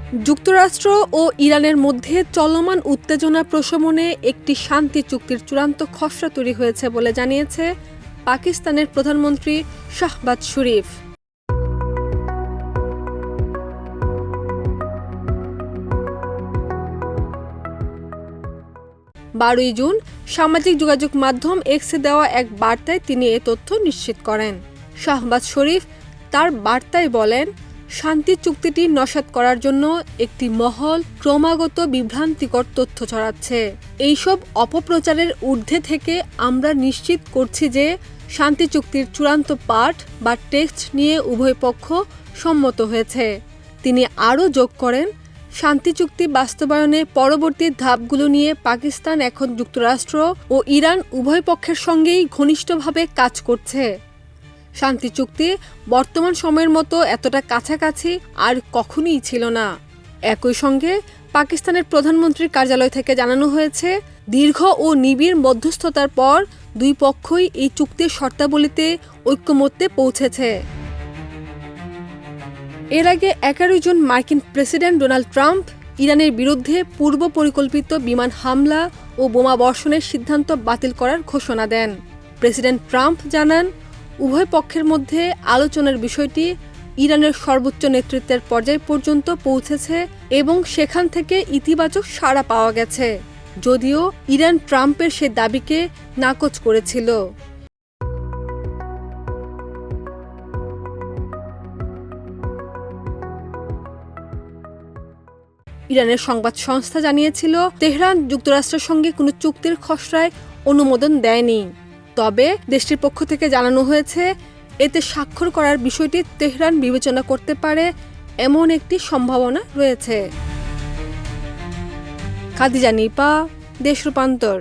যুক্তরাষ্ট্র ও ইরানের মধ্যে চলমান উত্তেজনা প্রশমনে একটি শান্তি চুক্তির চূড়ান্ত খসড়া তৈরি হয়েছে বলে জানিয়েছে পাকিস্তানের প্রধানমন্ত্রী শাহবাজ শরীফ। বারোই জুন সামাজিক যোগাযোগ মাধ্যম এক্সে দেওয়া এক বার্তায় তিনি এ তথ্য নিশ্চিত করেন। শাহবাজ শরীফ তার বার্তায় বলেন, শান্তি চুক্তিটি নস্যাৎ করার জন্য একটি মহল ক্রমাগত বিভ্রান্তিকর তথ্য ছড়াচ্ছে। এইসব অপপ্রচারের ঊর্ধ্বে থেকে আমরা নিশ্চিত করছি যে শান্তি চুক্তির চূড়ান্ত পাঠ বা টেক্সট নিয়ে উভয় পক্ষ সম্মত হয়েছে। তিনি আরও যোগ করেন, শান্তি চুক্তি বাস্তবায়নে পরবর্তী ধাপগুলো নিয়ে পাকিস্তান এখন যুক্তরাষ্ট্র ও ইরান উভয় পক্ষের সঙ্গেই ঘনিষ্ঠভাবে কাজ করছে। শান্তি চুক্তি বর্তমান সময়ের মতো এতটা কাছাকাছি আর কখনোই ছিল না। একই সঙ্গে পাকিস্তানের প্রধানমন্ত্রীর কার্যালয় থেকে জানানো হয়েছে, দীর্ঘ ও নিবিড় মধ্যস্থতার পর দুই পক্ষই এই চুক্তির শর্তাবলীতে ঐকমত্যে পৌঁছেছে। এর আগে 11 জুন মার্কিন প্রেসিডেন্ট ডোনাল্ড ট্রাম্প ইরানের বিরুদ্ধে পূর্ব পরিকল্পিত বিমান হামলা ও বোমা বর্ষণের সিদ্ধান্ত বাতিল করার ঘোষণা দেন। প্রেসিডেন্ট ট্রাম্প জানান, উভয় পক্ষের মধ্যে আলোচনার বিষয়টি ইরানের সর্বোচ্চ নেতৃত্বের পর্যায় পর্যন্ত পৌঁছেছে এবং সেখান থেকে ইতিবাচক সাড়া পাওয়া গেছে, যদিও ইরান ট্রাম্পের সে দাবিকে নাকচ করেছিল। ইরানের সংবাদ সংস্থা জানিয়েছিল, তেহরান যুক্তরাষ্ট্রের সঙ্গে কোনো চুক্তির খসড়ায় অনুমোদন দেয়নি। তবে দেশটির পক্ষ থেকে জানানো হয়েছে, এতে স্বাক্ষর করার বিষয়টি তেহরান বিবেচনা করতে পারে এমন একটি সম্ভাবনা রয়েছে। খাদিজা নিপা, দেশ রূপান্তর।